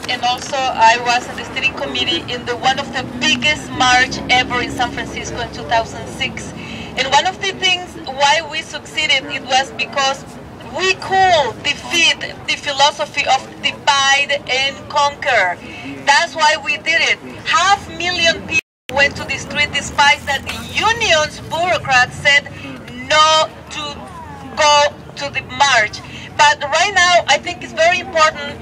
and also I was in the steering committee in one of the biggest march ever in San Francisco in 2006. And one of the things why we succeeded, it was because we could defeat the philosophy of divide and conquer. That's why we did it. 500,000 people went to the street despite that the union's bureaucrats said no to go to the march. But right now, I think it's very important.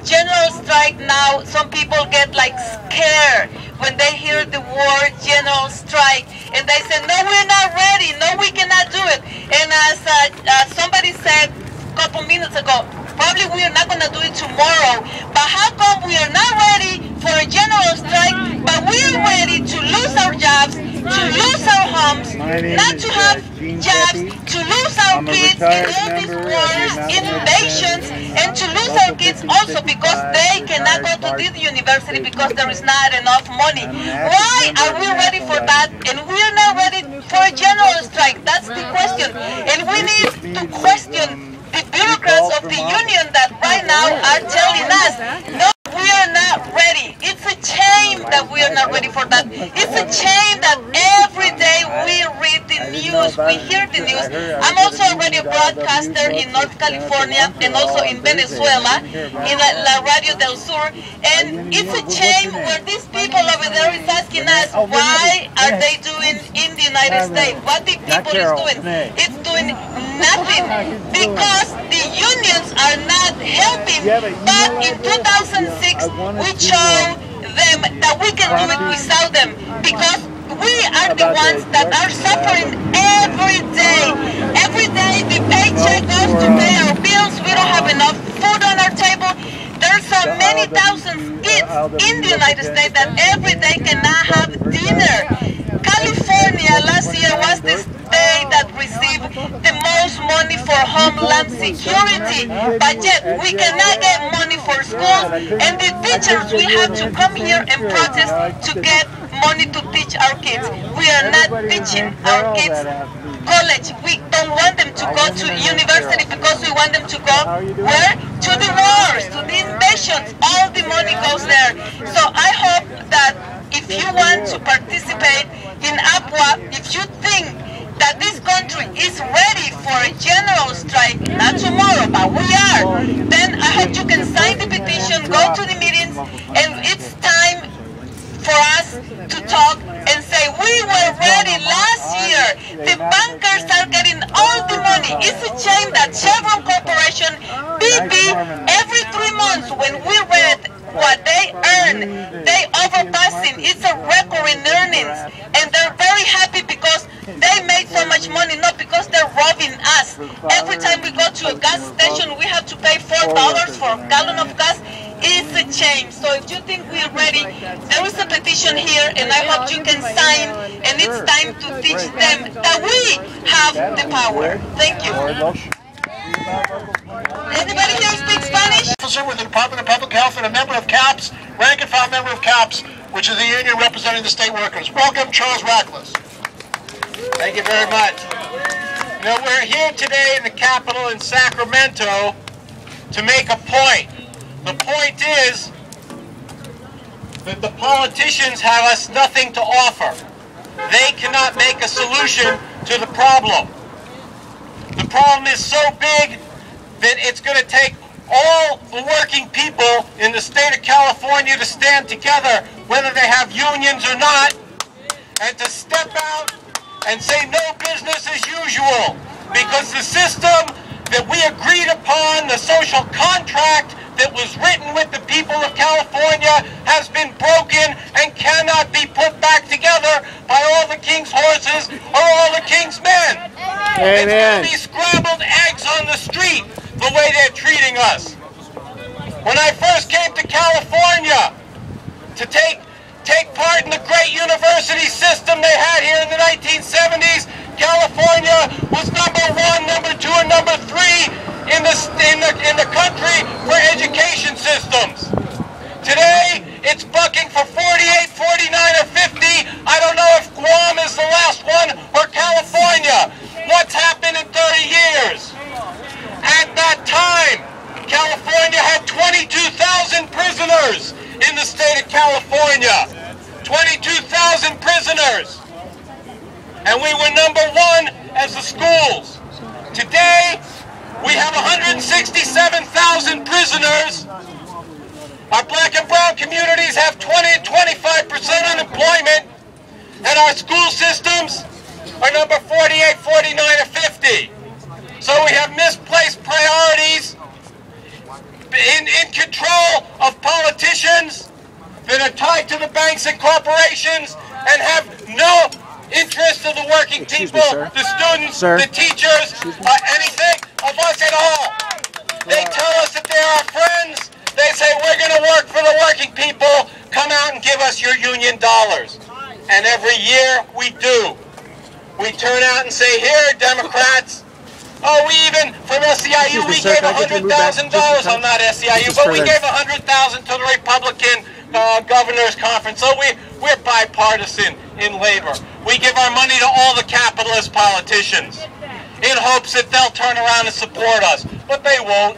General strike now, some people get like scared when they hear the word general strike, and they say, no, we're not ready, no, we cannot do it. And as somebody said a couple minutes ago, probably we are not going to do it tomorrow, but how come we are not ready for a general strike, but we are ready to lose our jobs, to lose our homes, not to have jobs, to lose our kids in all these wars, invasions, and to lose our kids also because they cannot go to this university because there is not enough money. Why are we ready for that and we are not ready for a general strike? That's the question. And we need to question the bureaucrats of the union that right now are telling us, no, we are not ready. It's a shame that we are not ready for that. It's a shame that every day we read the news, we hear the news. I'm also a radio broadcaster in North California and also in Venezuela, in La Radio del Sur. And it's a shame where these people over there is asking us, why are they doing in the United States? What the people is doing? It's doing nothing because the unions are not helping. But in 2006, we showed them that we can do it without them because we are the ones that are suffering every day. Every day the paycheck goes to pay our bills. We don't have enough food on our table. There's so many thousand kids in the United States that every day cannot have dinner. California last year was the state that received the most money for homeland security, but yet we cannot get money for schools, and the teachers will have to come here and protest to get money to teach our kids. We are not teaching our kids college. We don't want them to go to university because we want them to go where? To the wars, to the invasions. All the money goes there. So I hope that if you want to participate in APWA, if you think that this country is ready for a general strike, not tomorrow, but we are, then I hope you can sign the petition, go to the meetings, and it's time for us to talk and say, we were ready last year. The bankers are getting all the money. It's a shame that Chevron Corporation, BP, every 3 months when we read what they earn, they overpassing. It's a record in earnings. And they're very happy because they made so much money, not because they're robbing us. Every time we go to a gas station, we have to pay $4 for a gallon of gas. It's a shame. So if you think we're ready, there is a petition here, and I hope you can sign, and it's time to teach them that we have the power. Thank you. Anybody here speak Spanish? Officer with the Department of Public Health and a member of CAPS, rank and file member of CAPS, which is the union representing the state workers. Welcome, Charles Rackless. Thank you very much. You know, we're here today in the Capitol in Sacramento to make a point. The point is that the politicians have us nothing to offer. They cannot make a solution to the problem. The problem is so big that it's going to take all the working people in the state of California to stand together, whether they have unions or not, and to step out and say no business as usual, because the system that we agreed upon, the social contract that was written with the people of California, has been broken and cannot be put back together by all the king's horses or all the king's men. Amen. It's going to be scrambled eggs on the street the way they're treating us. When I first came to California to take part in the great university system they had here in the 1970s, California was number 1, number 2, and number 3 in the country for education systems. Today, it's bucking for 48, 49, or 50. I don't know if Guam is the last one or California. What's happened in 30 years? At that time, California had 22,000 prisoners. workers in the state of California. 22,000 prisoners. And we were #1 as the schools. Today, we have 167,000 prisoners. Our black and brown communities have 20 to 25% unemployment, and our school systems are number 48, 49, or 50. So we have misplaced priorities in control of politicians that are tied to the banks and corporations and have no interest of the working people, the students, the teachers, anything of us at all. They tell us that they're our friends. They say, we're going to work for the working people. Come out and give us your union dollars. And every year we do. We turn out and say, here, Democrats. Oh, we even, from SEIU, we gave $100,000. I'm not SEIU, but we gave $100,000 to the Republican Governor's Conference. So we're bipartisan in labor. We give our money to all the capitalist politicians in hopes that they'll turn around and support us. But they won't.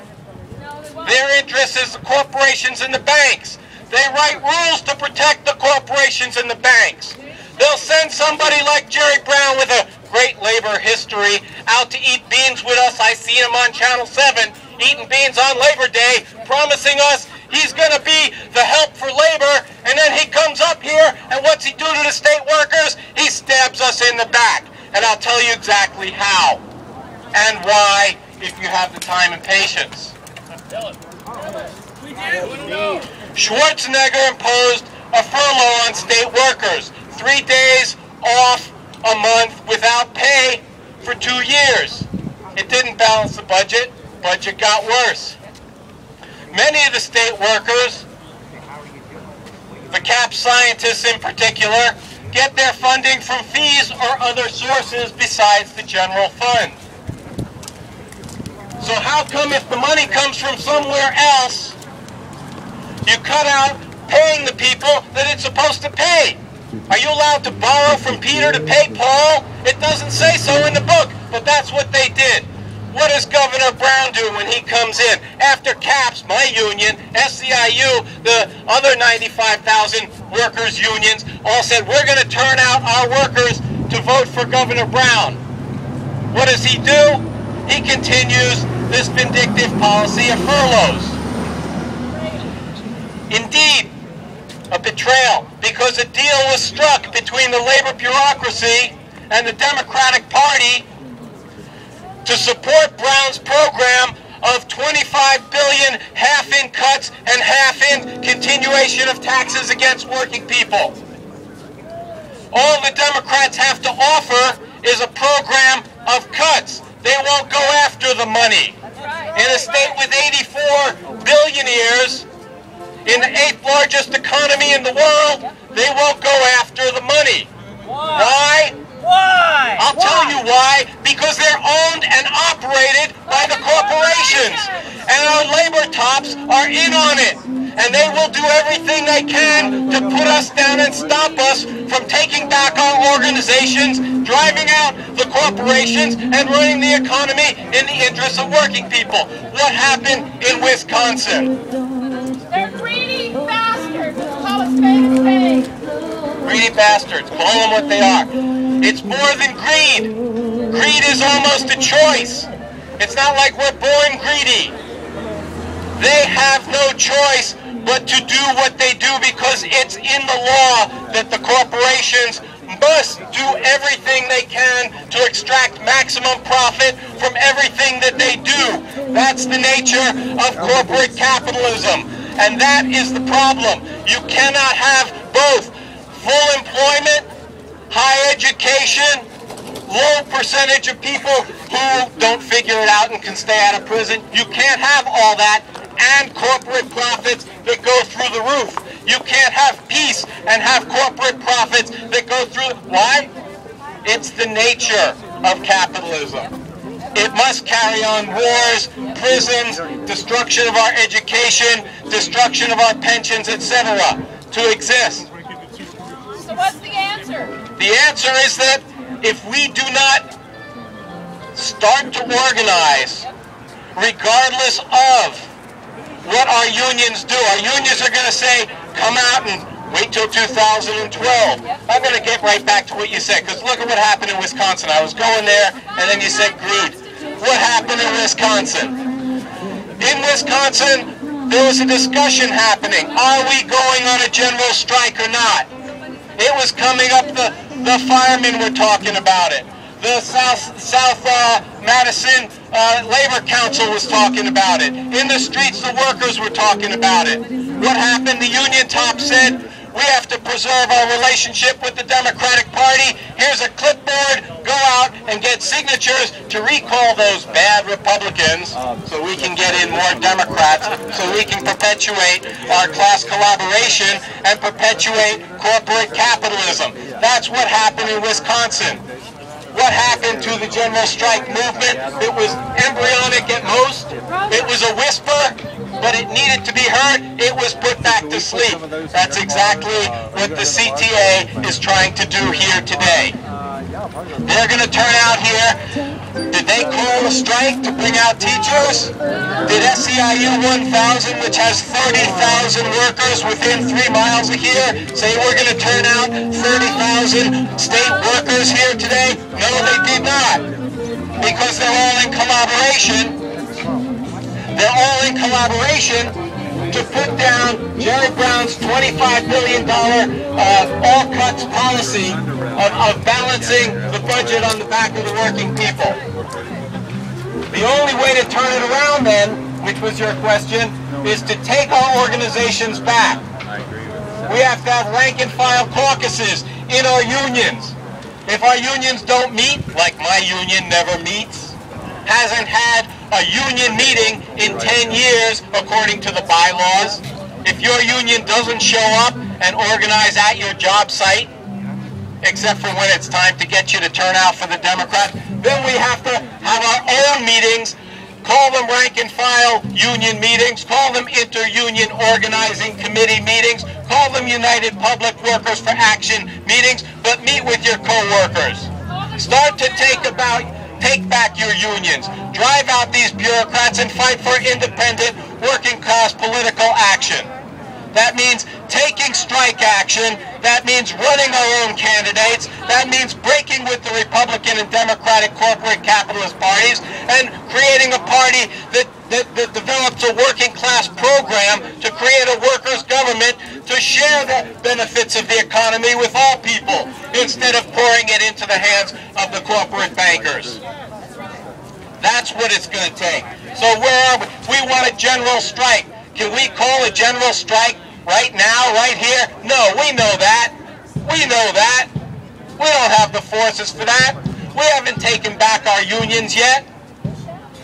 Their interest is the corporations and the banks. They write rules to protect the corporations and the banks. They'll send somebody like Jerry Brown with a great labor history out to eat beans with us. I see him on Channel 7 eating beans on Labor Day, promising us he's going to be the help for labor, and then he comes up here, and what's he do to the state workers? He stabs us in the back. And I'll tell you exactly how and why if you have the time and patience. Schwarzenegger imposed a furlough on state workers. 3 days off a month without pay for 2 years. It didn't balance the budget. Budget got worse. Many of the state workers, the CAP scientists in particular, get their funding from fees or other sources besides the general fund. So how come if the money comes from somewhere else, you cut out paying the people that it's supposed to pay? Are you allowed to borrow from Peter to pay Paul? It doesn't say so in the book, but that's what they did. What does Governor Brown do when he comes in? After CAPS, my union, SEIU, the other 95,000 workers' unions, all said, we're going to turn out our workers to vote for Governor Brown. What does he do? He continues this vindictive policy of furloughs. Indeed, a betrayal, because a deal was struck between the labor bureaucracy and the Democratic Party to support Brown's program of $25 billion half-in cuts and half-in continuation of taxes against working people. All the Democrats have to offer is a program of cuts. They won't go after the money. In a state with 84 billionaires, in the 8th largest economy in the world, they won't go after the money. Why? Why? I'll tell you why. Because they're owned and operated by the corporations. And our labor tops are in on it. And they will do everything they can to put us down and stop us from taking back our organizations, driving out the corporations, and running the economy in the interests of working people. What happened in Wisconsin? They're greedy bastards. Let's call a spade a spade. Greedy bastards. Call them what they are. It's more than greed. Greed is almost a choice. It's not like we're born greedy. They have no choice but to do what they do because it's in the law that the corporations must do everything they can to extract maximum profit from everything that they do. That's the nature of corporate capitalism. And that is the problem. You cannot have both full employment, high education, low percentage of people who don't figure it out and can stay out of prison. You can't have all that and corporate profits that go through the roof. You can't have peace and have corporate profits that go through. Why? It's the nature of capitalism. It must carry on wars, prisons, destruction of our education, destruction of our pensions, etc. to exist. So what's the answer? The answer is that if we do not start to organize, regardless of what our unions do. Our unions are going to say, come out and wait till 2012. I'm going to get right back to what you said, because look at what happened in Wisconsin. I was going there, and then you said greed. What happened in Wisconsin? In Wisconsin, there was a discussion happening. Are we going on a general strike or not? It was coming up, the firemen were talking about it. The South Madison Labor Council was talking about it. In the streets, the workers were talking about it. What happened? The union top said, we have to preserve our relationship with the Democratic Party. Here's a clipboard. Go out and get signatures to recall those bad Republicans so we can get in more Democrats, so we can perpetuate our class collaboration and perpetuate corporate capitalism. That's what happened in Wisconsin. What happened to the general strike movement? It was embryonic at most. It was a whisper, but it needed to be heard. It was put back to sleep. That's exactly what the CTA is trying to do here today. They're going to turn out here. Did they call a strike to bring out teachers? Did SEIU 1000, which has 30,000 workers within 3 miles of here, say we're going to turn out 30,000 state workers here today? No, they did not. Because they're all in collaboration. They're all in collaboration to put down Jerry Brown's $25 billion all cuts policy of balancing the budget on the back of the working people. The only way to turn it around then, which was your question, is to take our organizations back. We have to have rank and file caucuses in our unions. If our unions don't meet, like my union never meets, hasn't had a union meeting in 10 years according to the bylaws, if your union doesn't show up and organize at your job site, except for when it's time to get you to turn out for the Democrats, then we have to have our own meetings, call them rank and file union meetings, call them inter-union organizing committee meetings, call them United Public Workers for Action meetings, but meet with your co-workers. Start to take back your unions, drive out these bureaucrats, and fight for independent working class political action. That means taking strike action. That means running our own candidates. That means breaking with the Republican and Democratic corporate capitalist parties and creating a party that develops a working class program to create a workers' government to share the benefits of the economy with all people instead of pouring it into the hands of the corporate bankers. That's what it's going to take. So where are we? We want a general strike. Can we call a general strike right now, right here? No, we know that. We know that. We don't have the forces for that. We haven't taken back our unions yet.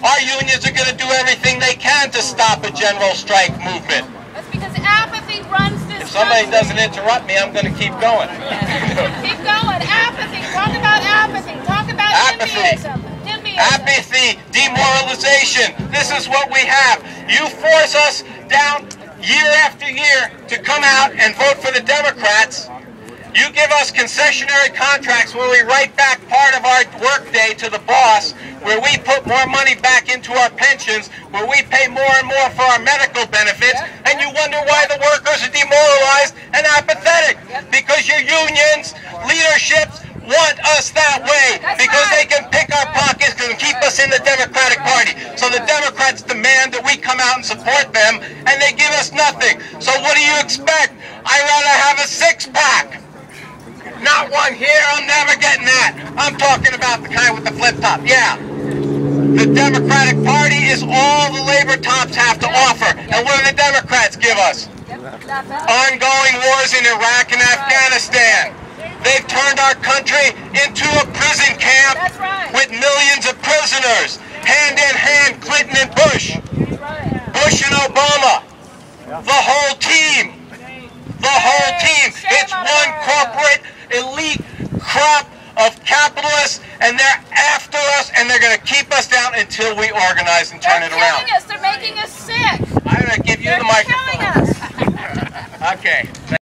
Our unions are going to do everything they can to stop a general strike movement. That's because apathy runs this If somebody country. doesn't interrupt me, I'm going to keep going. Keep going. Apathy. Talk about apathy. Talk about Apathy. NIMBYism. Apathy, demoralization. This is what we have. You force us down year after year to come out and vote for the Democrats. You give us concessionary contracts where we write back part of our workday to the boss, where we put more money back into our pensions, where we pay more and more for our medical benefits, and you wonder why the workers are demoralized and apathetic. Because your unions, leaderships, want us that way because they can pick our pockets and keep us in the Democratic Party. So the Democrats demand that we come out and support them, and they give us nothing. So what do you expect? I'd rather have a six-pack. Not one here. I'm never getting that. I'm talking about the kind with the flip top. Yeah. The Democratic Party is all the labor tops have to offer. And what do the Democrats give us? Ongoing wars in Iraq and Afghanistan. They've turned our country into a prison camp with millions of prisoners. Hand in hand, Clinton and Bush. Bush and Obama. The whole team. The whole team. It's one corporate elite crop of capitalists, and they're after us, and they're going to keep us down until we organize and turn it around. They're killing us. They're making us sick. I'm going to give you the microphone. They're killing us. Okay.